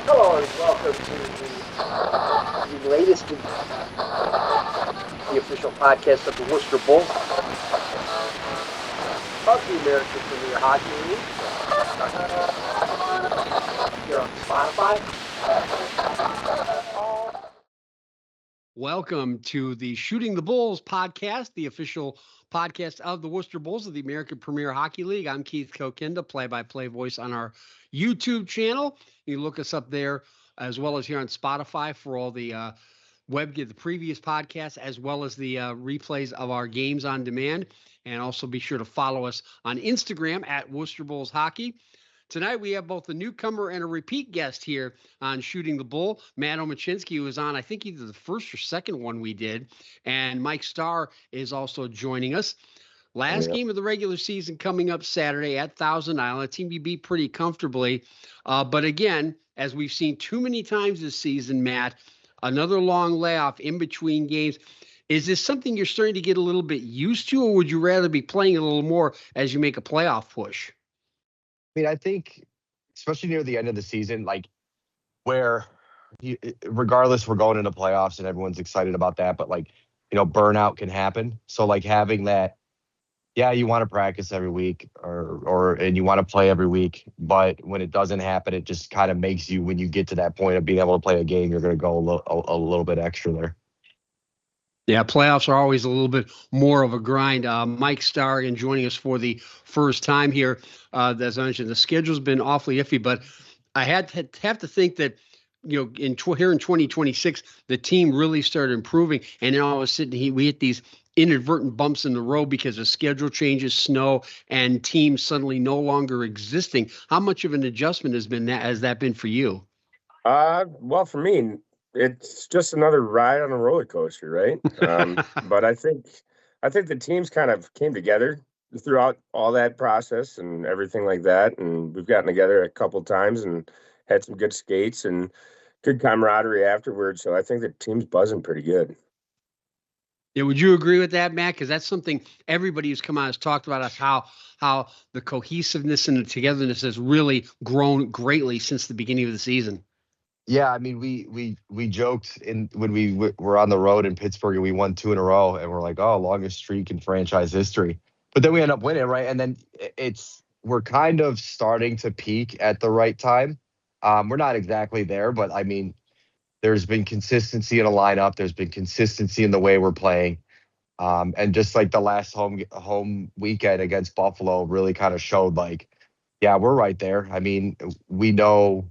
Hello and welcome to the latest in the official podcast of the Worcester Bulls of the American Premier Hockey League. Here on Spotify. Welcome to the Shooting the Bulls podcast, the official podcast of the Worcester Bulls of the American Premier Hockey League. I'm Keith Kokinda, play-by-play voice on our YouTube channel. You look us up there as well as here on Spotify for all the the previous podcasts, as well as the replays of our games on demand. And also be sure to follow us on Instagram at Worcester Bulls Hockey. Tonight, we have both a newcomer and a repeat guest here on Shooting the Bull. Matt Omiecinski, who was on, I think, either the first or second one we did. And Mike Starr is also joining us. Last game of the regular season coming up Saturday at Thousand Island. A team you beat pretty comfortably. But again, as we've seen too many times this season, Matt, another long layoff in between games. Is this something you're starting to get a little bit used to, or would you rather be playing a little more as you make a playoff push? I think, especially near the end of the season, where regardless, we're going into playoffs and everyone's excited about that, but burnout can happen. So having that, yeah, you want to practice every week and you want to play every week, but when it doesn't happen, it just kind of makes you, when you get to that point of being able to play a game, you're going to go a little bit extra there. Yeah, playoffs are always a little bit more of a grind. Mike Starr again joining us for the first time here. As I mentioned, the schedule's been awfully iffy, but I have to think that, here in 2026, the team really started improving, and then all of a sudden we hit these inadvertent bumps in the road because of schedule changes, snow, and teams suddenly no longer existing. How much of an adjustment has that been for you? Well, for me, it's just another ride on a roller coaster, right? But I think the teams kind of came together throughout all that process and everything like that, and we've gotten together a couple times and had some good skates and good camaraderie afterwards. So I think the team's buzzing pretty good. Yeah, would you agree with that, Matt? Because that's something everybody who's come out has talked about, us how the cohesiveness and the togetherness has really grown greatly since the beginning of the season. Yeah, we joked when we were on the road in Pittsburgh and we won 2 in a row, and we're like, oh, longest streak in franchise history. But then we end up winning, right? And then we're kind of starting to peak at the right time. We're not exactly there, but there's been consistency in a lineup. There's been consistency in the way we're playing. And just like the last home weekend against Buffalo really kind of showed yeah, we're right there. We know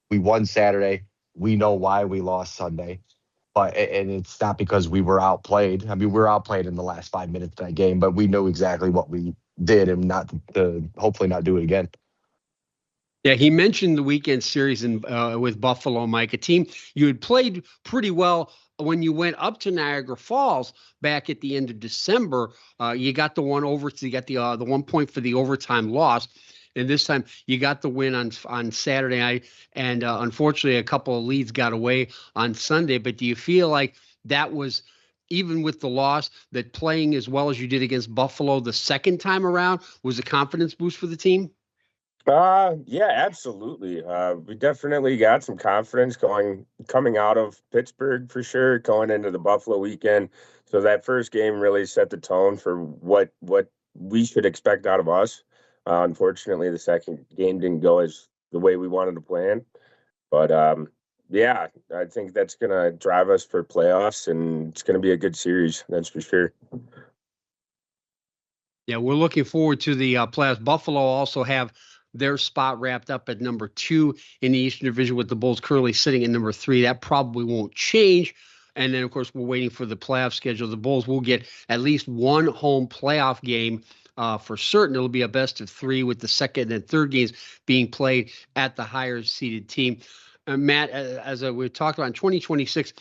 we won Saturday. We know why we lost Sunday. And it's not because we were outplayed. We were outplayed in the last 5 minutes of that game, but we know exactly what we did and hopefully not do it again. Yeah, he mentioned the weekend series with Buffalo, Mike, a team you had played pretty well when you went up to Niagara Falls back at the end of December. You got the one over, so you got the 1 point for the overtime loss. And this time you got the win on Saturday night. And unfortunately, a couple of leads got away on Sunday. But do you feel like that was, even with the loss, that playing as well as you did against Buffalo the second time around was a confidence boost for the team? Yeah, absolutely. We definitely got some confidence coming out of Pittsburgh for sure, going into the Buffalo weekend. So that first game really set the tone for what we should expect out of us. Unfortunately, the second game didn't go as the way we wanted to plan. But yeah, I think that's going to drive us for playoffs, and it's going to be a good series, that's for sure. Yeah, we're looking forward to the playoffs. Buffalo also have their spot wrapped up at number 2 in the Eastern Division, with the Bulls currently sitting at number 3. That probably won't change. And then, of course, we're waiting for the playoff schedule. The Bulls will get at least one home playoff game for certain. It'll be a best of 3, with the second and third games being played at the higher seeded team. Matt, as we talked about in 2026,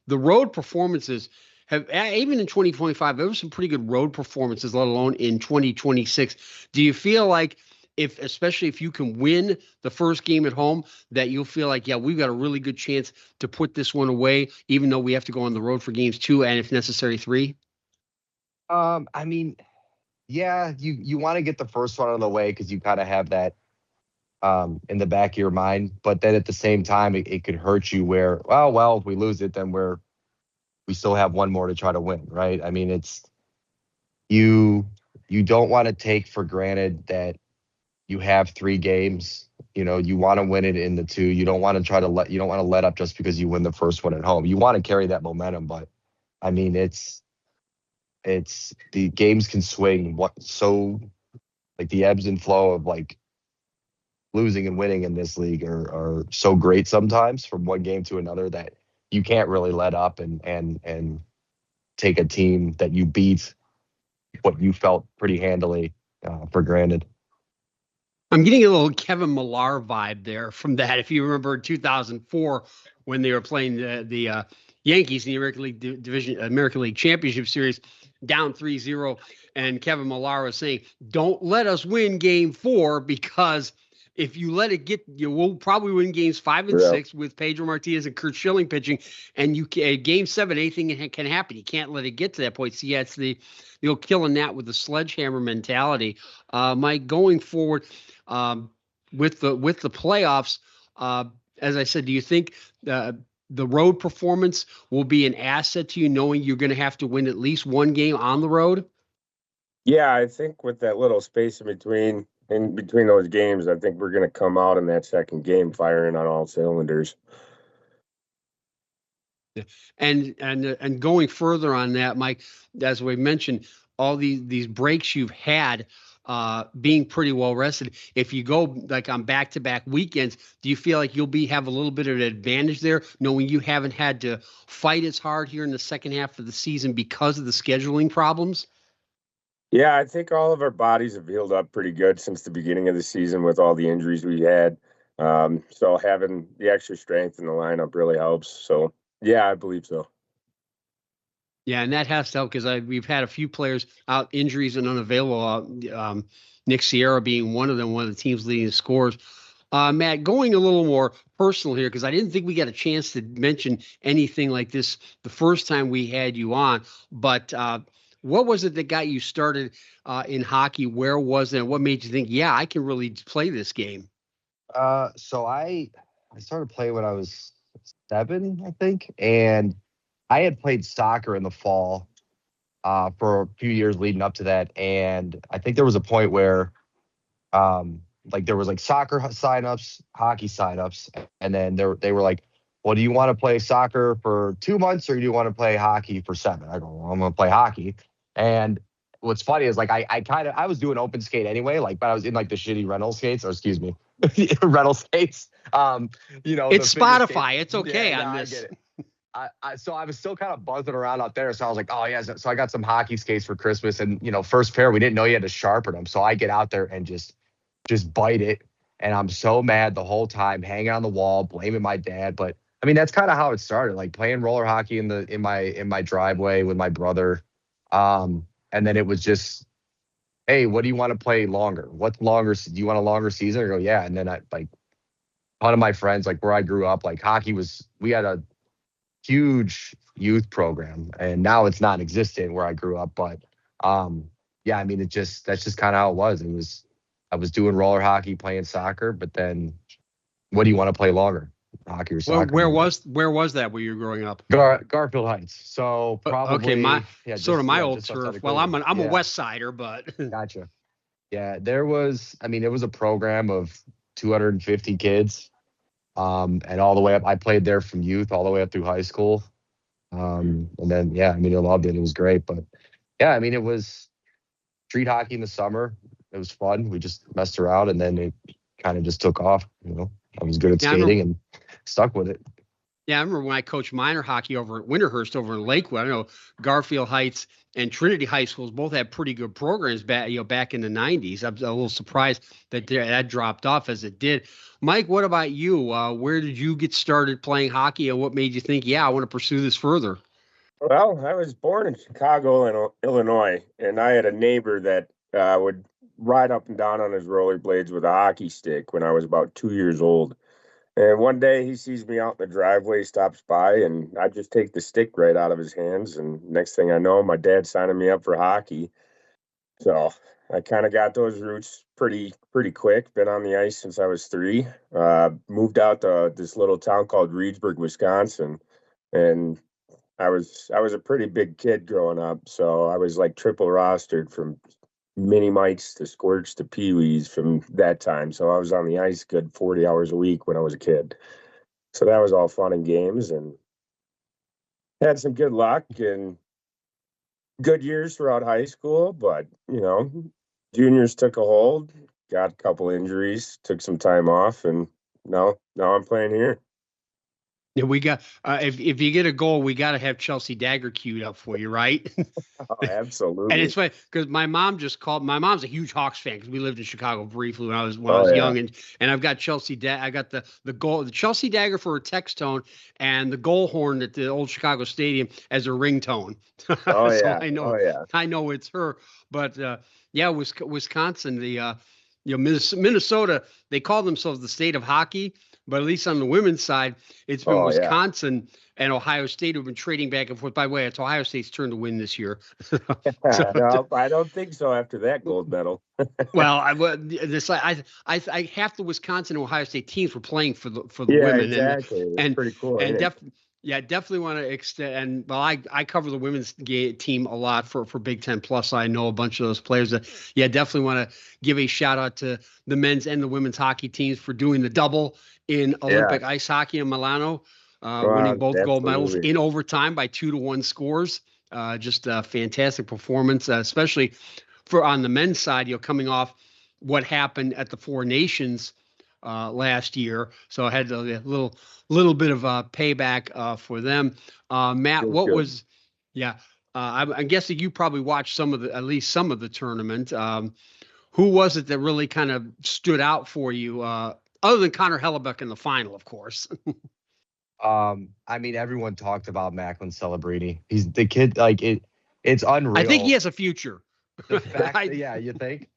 the road performances have, even in 2025, there were some pretty good road performances, let alone in 2026. Do you feel like, especially if you can win the first game at home, that you'll feel like, yeah, we've got a really good chance to put this one away, even though we have to go on the road for games 2 and, if necessary, 3? Yeah, you want to get the first one out of the way because you kind of have that in the back of your mind. But then at the same time, it could hurt you where, well, if we lose it, then we still have one more to try to win, right? I mean, it's you don't want to take for granted that you have 3 games. You want to win it in the 2. You don't want to let up just because you win the first one at home. You want to carry that momentum, but I mean, it's the games can swing like the ebbs and flow of like losing and winning in this league are so great sometimes from one game to another that you can't really let up and take a team that you beat what you felt pretty handily for granted. I'm getting a little Kevin Millar vibe there from that. If you remember in 2004 when they were playing the Yankees in the American League Championship Series, down 3-0, and Kevin Millar was saying, "Don't let us win Game 4 because if you let it get, you will probably win games 5 and 6 with Pedro Martinez and Kurt Schilling pitching, and Game 7, anything can happen. You can't let it get to that point." So yeah, it's you'll killing that with the sledgehammer mentality. Mike, going forward. With the playoffs, as I said, do you think the road performance will be an asset to you, knowing you're going to have to win at least one game on the road? Yeah, I think with that little space in between those games, I think we're going to come out in that second game firing on all cylinders. And going further on that, Mike, as we mentioned, all these breaks you've had, being pretty well rested. If you go like on back-to-back weekends, do you feel like you'll have a little bit of an advantage there, knowing you haven't had to fight as hard here in the second half of the season because of the scheduling problems? Yeah, I think all of our bodies have healed up pretty good since the beginning of the season with all the injuries we had. So having the extra strength in the lineup really helps. So yeah, I believe so. Yeah, and that has to help because we've had a few players out, injuries and unavailable. Nick Sierra being one of them, one of the team's leading scorers. Matt, going a little more personal here because I didn't think we got a chance to mention anything like this the first time we had you on. But what was it that got you started in hockey? Where was it? What made you think, yeah, I can really play this game? So I started playing when I was 7, I think, and I had played soccer in the fall for a few years leading up to that, and I think there was a point where like there was like soccer signups, hockey signups, and then they were like, "Well, do you want to play soccer for 2 months or do you want to play hockey for 7?" I go, "Well, I'm gonna play hockey." And what's funny is like I was doing open skate anyway, like, but I was in like the shitty rental skates, or excuse me, rental skates. It's Spotify. It's okay on I this. get it. So I was still kind of buzzing around out there. So I was like, oh, yeah. So I got some hockey skates for Christmas. And, first pair, we didn't know you had to sharpen them. So I get out there and just bite it. And I'm so mad the whole time, hanging on the wall, blaming my dad. But, I mean, that's kind of how it started, like playing roller hockey in my driveway with my brother. And then it was just, hey, what do you want to play longer? What's longer? Do you want a longer season? I go, yeah. And then a ton of my friends, like where I grew up, like hockey we had a huge youth program, and now it's not existent where I grew up. But yeah, I mean, that's just kind of how it was. I was doing roller hockey, playing soccer, but then what do you want to play longer, hockey or soccer? Where was that where you were growing up? Garfield Heights. So probably okay, sort of my old turf. Well, I'm a yeah. West Sider, but Gotcha. Yeah, it was a program of 250 kids. And all the way up, I played there from youth all the way up through high school. And then, yeah, I mean, I loved it. It was great. But yeah, I mean, it was street hockey in the summer. It was fun. We just messed around, and then it kind of just took off. I was good at skating and stuck with it. Yeah, I remember when I coached minor hockey over at Winterhurst over in Lakewood. I know Garfield Heights and Trinity High Schools both had pretty good programs back in the 90s. I'm a little surprised that dropped off as it did. Mike, what about you? Where did you get started playing hockey, and what made you think, yeah, I want to pursue this further? Well, I was born in Chicago, Illinois, and I had a neighbor that would ride up and down on his rollerblades with a hockey stick when I was about 2 years old. And one day he sees me out in the driveway, stops by, and I just take the stick right out of his hands. And next thing I know, my dad's signing me up for hockey. So I kind of got those roots pretty quick. Been on the ice since I was 3. Moved out to this little town called Reedsburg, Wisconsin, and I was a pretty big kid growing up, so I was like triple rostered from mini mites to squirts to peewees from that time. So I was on the ice good 40 hours a week when I was a kid. So that was all fun and games, and had some good luck and good years throughout high school. But juniors took a hold, got a couple injuries, took some time off, and now I'm playing here. Yeah, we got if you get a goal, we got to have Chelsea Dagger queued up for you, right? Oh, absolutely. And it's funny because my mom just called. My mom's a huge Hawks fan because we lived in Chicago briefly when I was young, and I've got I got the goal, the Chelsea Dagger for a text tone, and the goal horn at the old Chicago Stadium as a ringtone. Oh So yeah, I know it's her. But Wisconsin, Minnesota, they call themselves the state of hockey. But at least on the women's side, it's been Wisconsin and Ohio State who've been trading back and forth. By the way, it's Ohio State's turn to win this year. No, I don't think so after that gold medal. Well, I half the Wisconsin and Ohio State teams were playing for the women. Exactly. And pretty cool. And definitely want to extend. And well, I cover the women's team a lot for Big Ten Plus. I know a bunch of those players. Definitely want to give a shout out to the men's and the women's hockey teams for doing the double in Olympic ice hockey in Milano, winning both gold medals in overtime by 2-1 scores. Just a fantastic performance, especially on the men's side. Coming off what happened at the Four Nations last year, so I had a little bit of a payback for them. Matt, I'm guessing you probably watched at least some of the tournament. Who was it that really kind of stood out for you? Other than Connor Hellebuck in the final, of course. I mean, everyone talked about Macklin Celebrini. He's the kid, like it's unreal. I think he has a future. The fact you think?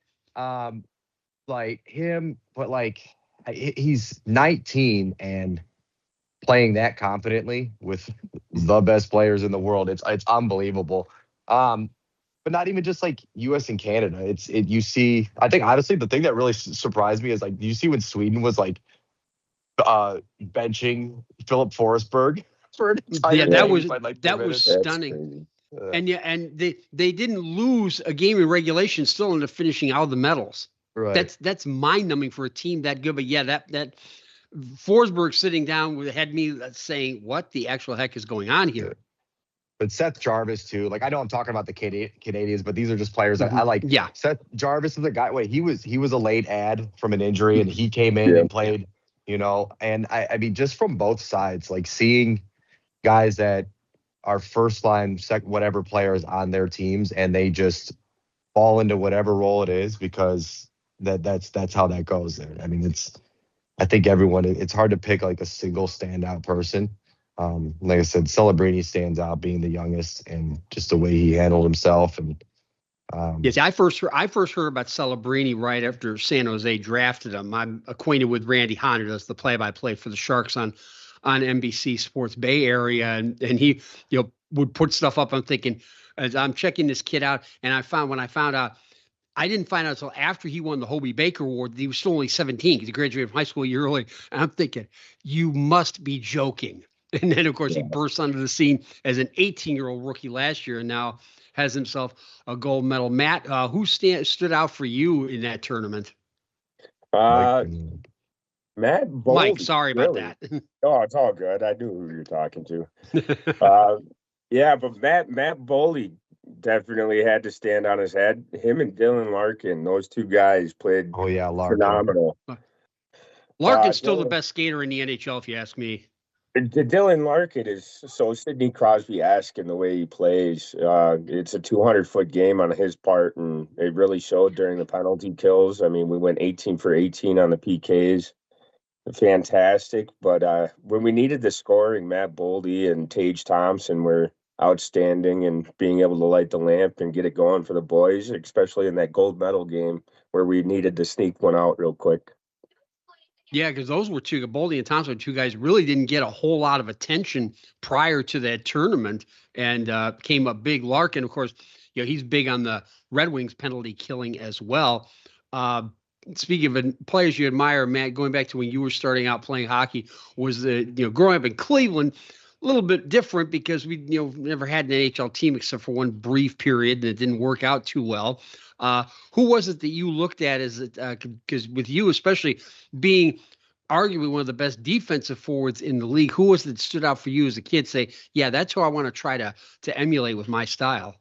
Like him, but like he's 19 and playing that confidently with the best players in the world. It's unbelievable. But not even just like U.S. and Canada. You see, I think honestly the thing that really surprised me is like you see when Sweden was like benching Philip Forsberg for an entire that was stunning. And they didn't lose a game in regulation, still ended up finishing out of the medals. Right. That's mind numbing for a team that good. But that Forsberg sitting down had me saying, what the actual heck is going on here? But Seth Jarvis too. Like I know I'm talking about the Canadians, but these are just players that I like. Yeah. Seth Jarvis is the guy. Wait, he was a late ad from an injury, and he came in and played. And I mean, just from both sides, like seeing guys that are first line, whatever players on their teams, and they just fall into whatever role it is because that's how that goes there. I mean, I think it's hard to pick like a single standout person. Like I said, Celebrini stands out being the youngest and just the way he handled himself. And I first heard about Celebrini right after San Jose drafted him. I'm acquainted with Randy Hahn, who does the play-by-play for the Sharks on NBC Sports Bay Area, and he would put stuff up. I'm thinking as I'm checking this kid out, and I didn't find out until after he won the Hobie Baker Award that he was still only 17 because he graduated from high school a year early. And I'm thinking, you must be joking. And then, of course, he burst onto the scene as an 18-year-old rookie last year and now has himself a gold medal. Matt, who stood out for you in that tournament? Matt Boldy. Mike, sorry about that. Oh, it's all good. I knew who you were talking to. But Matt Boldy definitely had to stand on his head. Him and Dylan Larkin, those two guys played phenomenal. Larkin's still the best skater in the NHL, if you ask me. Dylan Larkin is so Sidney Crosby-esque in the way he plays. It's a 200-foot game on his part, and it really showed during the penalty kills. I mean, we went 18 for 18 on the PKs. Fantastic. But when we needed the scoring, Matt Boldy and Tage Thompson were outstanding and being able to light the lamp and get it going for the boys, especially in that gold medal game where we needed to sneak one out real quick. Yeah, because those were Boldy and Thompson, two guys really didn't get a whole lot of attention prior to that tournament, and came up big. Larkin, of course, he's big on the Red Wings penalty killing as well. Speaking of players you admire, Matt, going back to when you were starting out playing hockey, was growing up in Cleveland, a little bit different because we never had an NHL team except for one brief period, and it didn't work out too well. Who was it that you looked at as because with you especially being arguably one of the best defensive forwards in the league, who was it that stood out for you as a kid? Say, yeah, that's who I want to try to emulate with my style.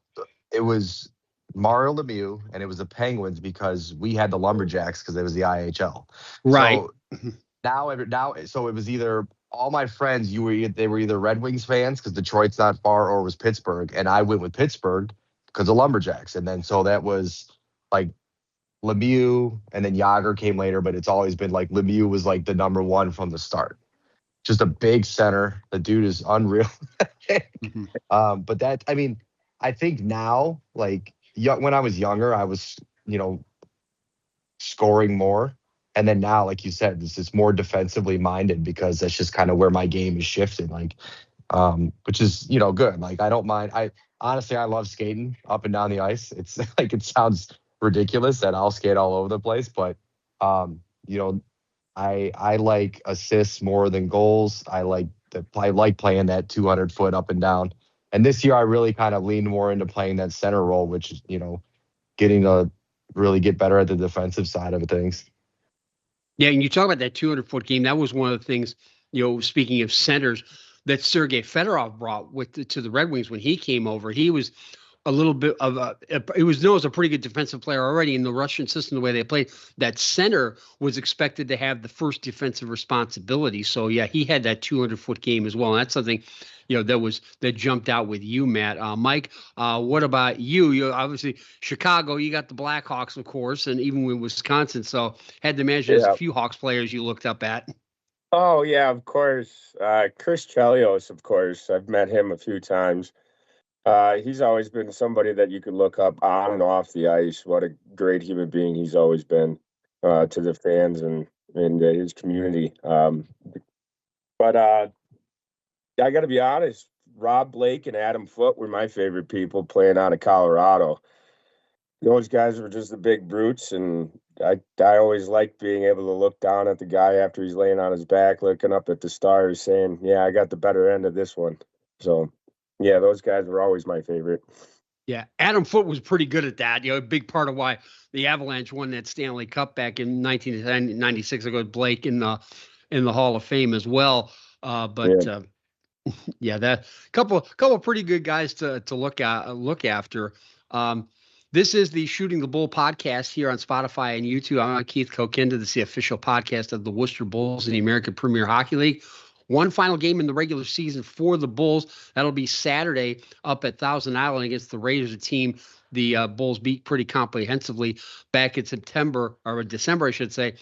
It was Mario Lemieux, and it was the Penguins because we had the Lumberjacks because it was the IHL. Right. So it was either all my friends, they were either Red Wings fans because Detroit's not far, or it was Pittsburgh, and I went with Pittsburgh because of Lumberjacks. And then so that was like Lemieux, and then Yager came later, but it's always been like Lemieux was like the number one from the start. Just a big center. The dude is unreal. But that, I mean, I think now, like when I was younger, I was, scoring more. And then now, like you said, this is more defensively minded because that's just kind of where my game is shifted. Like, which is, good. Like, I don't mind. Honestly, I love skating up and down the ice. It's like, it sounds ridiculous that I'll skate all over the place, but, I like assists more than goals. I like playing that 200-foot up and down. And this year I really kind of leaned more into playing that center role, which is, getting to really get better at the defensive side of things. Yeah, and you talk about that 200-foot game. That was one of the things, speaking of centers, that Sergei Fedorov brought to the Red Wings when he came over. He was a little bit of it was known as a pretty good defensive player already in the Russian system, the way they played. That center was expected to have the first defensive responsibility. So yeah, he had that 200-foot game as well. And that's something, that jumped out with you, Matt. Mike, what about you? You obviously Chicago, you got the Blackhawks, of course, and even with Wisconsin. So had to imagine there's a few Hawks players you looked up at. Oh yeah, of course. Chris Chelios, of course. I've met him a few times. He's always been somebody that you could look up on and off the ice. What a great human being he's always been to the fans and his community. But I got to be honest, Rob Blake and Adam Foote were my favorite people playing out of Colorado. Those guys were just the big brutes, and I always liked being able to look down at the guy after he's laying on his back, looking up at the stars, saying, yeah, I got the better end of this one. So yeah, those guys were always my favorite. Yeah, Adam Foote was pretty good at that. A big part of why the Avalanche won that Stanley Cup back in 1996. I go with Blake in the Hall of Fame as well. That couple pretty good guys to look after. This is the Shooting the Bull podcast here on Spotify and YouTube. I'm Keith Kokinda. This is the official podcast of the Worcester Bulls in the American Premier Hockey League. One final game in the regular season for the Bulls. That'll be Saturday up at Thousand Island against the Raiders, a team the Bulls beat pretty comprehensively back in December, I should say.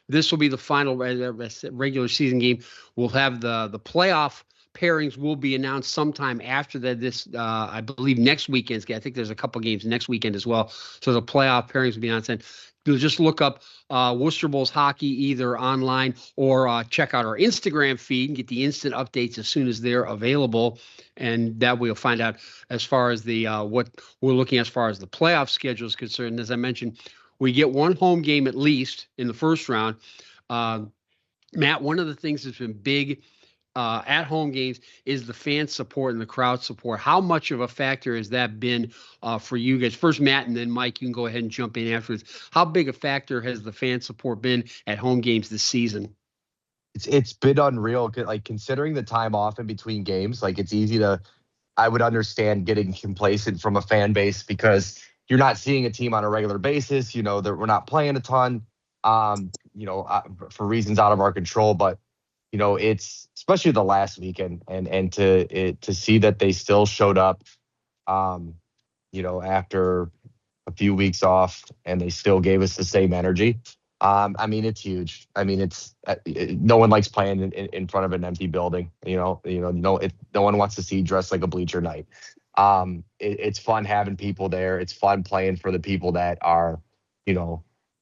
This will be the final regular season game. We'll have the playoff pairings will be announced sometime after that. This, I believe, next weekend's game. I think there's a couple games next weekend as well. So the playoff pairings will be announced. And you'll just look up Worcester Bulls hockey either online or check out our Instagram feed and get the instant updates as soon as they're available. And that we'll find out as far as the what we're looking as far as the playoff schedule is concerned. As I mentioned, we get one home game at least in the first round. Matt, one of the things that's been big at home games is the fan support and the crowd support. How much of a factor has that been for you guys? First, Matt, and then Mike, you can go ahead and jump in afterwards. How big a factor has the fan support been at home games this season? It's been unreal. Like, considering the time off in between games, like, it's easy to, I would understand getting complacent from a fan base because you're not seeing a team on a regular basis. That we're not playing a ton, for reasons out of our control. But it's especially the last weekend and to see that they still showed up, after a few weeks off and they still gave us the same energy. It's huge. No one likes playing in front of an empty building. No one wants to see dressed like a bleacher night. It's fun having people there. It's fun playing for the people that are,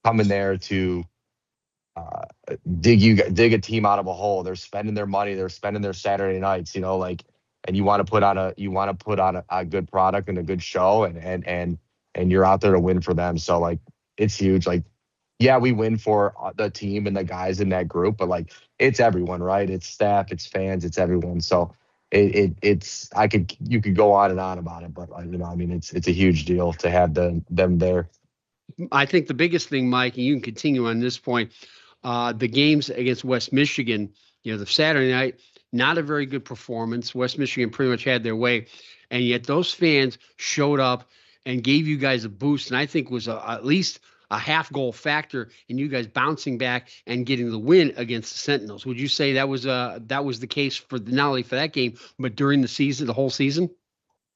coming there to dig a team out of a hole. They're spending their money. They're spending their Saturday nights. and you want to put on a good product and a good show, and you're out there to win for them. So like it's huge. Like yeah, we win for the team and the guys in that group, but like it's everyone, right? It's staff, it's fans, it's everyone. So it's you could go on and on about it, but I mean it's a huge deal to have them there. I think the biggest thing, Mike, and you can continue on this point, the games against West Michigan, the Saturday night, not a very good performance. West Michigan pretty much had their way, and yet those fans showed up and gave you guys a boost, and I think was at least a half goal factor in you guys bouncing back and getting the win against the Sentinels. Would you say that was the case for not only for that game, but during the season, the whole season?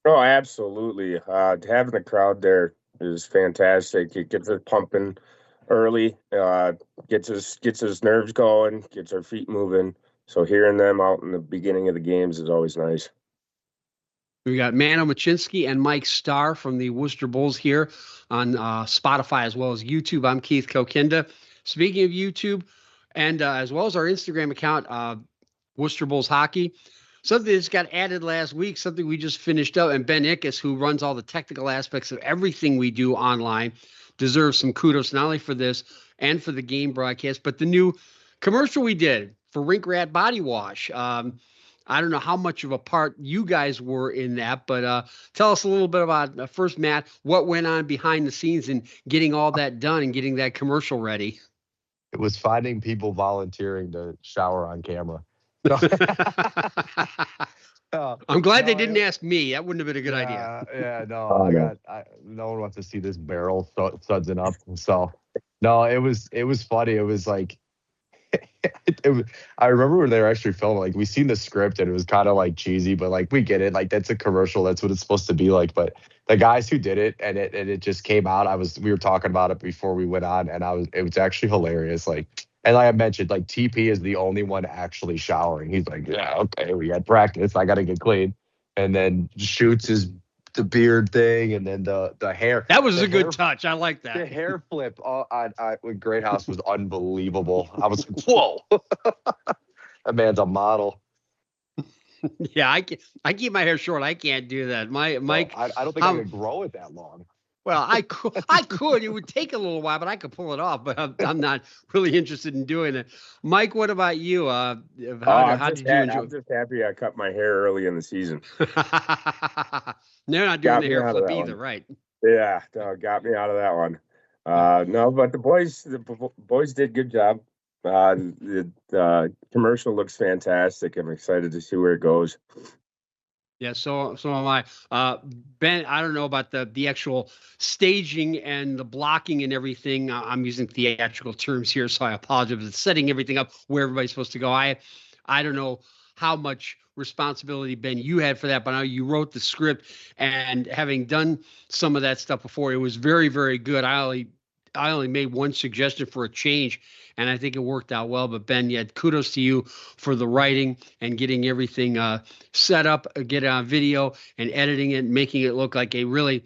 Oh, absolutely. Having the crowd there is fantastic. It gets us pumping early, gets his nerves going, gets our feet moving. So hearing them out in the beginning of the games is always nice. We got Omiecinski and Mike Starr from the Worcester Bulls here on Spotify as well as YouTube. I'm Keith Kokinda. Speaking of YouTube, and as well as our Instagram account, Worcester Bulls Hockey, something that's got added last week, something we just finished up, and Ben Ickes, who runs all the technical aspects of everything we do online, deserves some kudos not only for this and for the game broadcast, but the new commercial we did for Rink Rat Body Wash. I don't know how much of a part you guys were in that, but tell us a little bit about, first, Matt, what went on behind the scenes and getting all that done and getting that commercial ready. It was finding people volunteering to shower on camera. I'm glad they didn't ask me. That wouldn't have been a good idea. Yeah, no, no one wants to see this barrel sudsing up. So, no, it was funny. It was like, I remember when they were actually filming, like we seen the script and it was kind of like cheesy, but like we get it. Like that's a commercial. That's what it's supposed to be like. But the guys who did it and it just came out. We were talking about it before we went on, and it was actually hilarious. Like, and like I mentioned, like TP is the only one actually showering. He's like, yeah, okay, we had practice. I got to get clean. And then shoots the beard thing, and then the hair. That was a good touch. I like that. The hair flip with Great House was unbelievable. I was like, whoa, that man's a model. Yeah, I keep my hair short. I can't do that. Mike, I don't think I could grow it that long. Well, I could. It would take a little while, but I could pull it off. But I'm not really interested in doing it. Mike, what about you? How did you enjoy? I'm just happy I cut my hair early in the season. They're not doing the hair flip either, right? Yeah, got me out of that one. No, but the boys did good job. The commercial looks fantastic. I'm excited to see where it goes. Yeah, so am I. Ben, I don't know about the actual staging and the blocking and everything. I'm using theatrical terms here, so I apologize. It's setting everything up where everybody's supposed to go. I don't know how much responsibility, Ben, you had for that, but I know you wrote the script, and having done some of that stuff before, it was very, very good. I only made one suggestion for a change, and I think it worked out well. But Ben, yeah, kudos to you for the writing and getting everything set up, get it on video and editing it, making it look like a really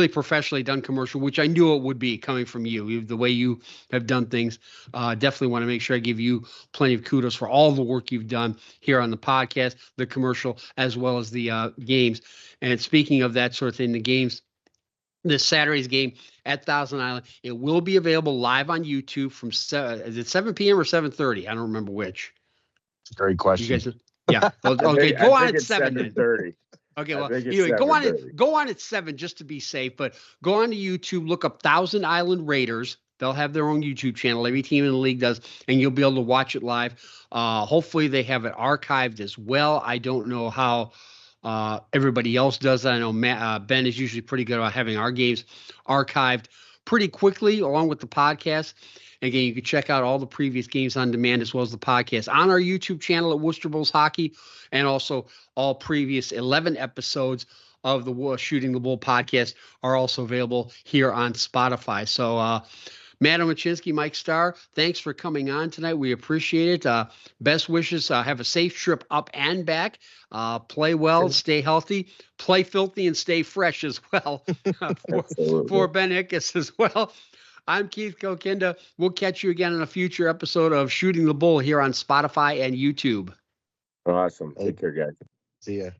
professionally done commercial, which I knew it would be coming from you. The way you have done things, definitely want to make sure I give you plenty of kudos for all the work you've done here on the podcast, the commercial, as well as the games. And speaking of that sort of thing, the games, this Saturday's game at Thousand Island, it will be available live on YouTube from is it 7 p.m. or 7:30? I don't remember which. Great question. You guys, yeah. Okay, go on at 7:30. Okay, well, anyway, go on at 7 just to be safe. But go on to YouTube, look up Thousand Island Raiders. They'll have their own YouTube channel. Every team in the league does, and you'll be able to watch it live. Hopefully, they have it archived as well. I don't know how everybody else does that. I know Ben is usually pretty good about having our games archived pretty quickly, along with the podcast. Again, you can check out all the previous games on demand as well as the podcast on our YouTube channel at Worcester Bulls Hockey, and also all previous 11 episodes of the Shooting the Bull podcast are also available here on Spotify. So, Matt Omiecinski, Mike Starr, thanks for coming on tonight. We appreciate it. Best wishes. Have a safe trip up and back. Play well, stay healthy, play filthy, and stay fresh as well for Ben Ickes as well. I'm Keith Kokinda. We'll catch you again in a future episode of Shooting the Bull here on Spotify and YouTube. Awesome. Take care, guys. See ya.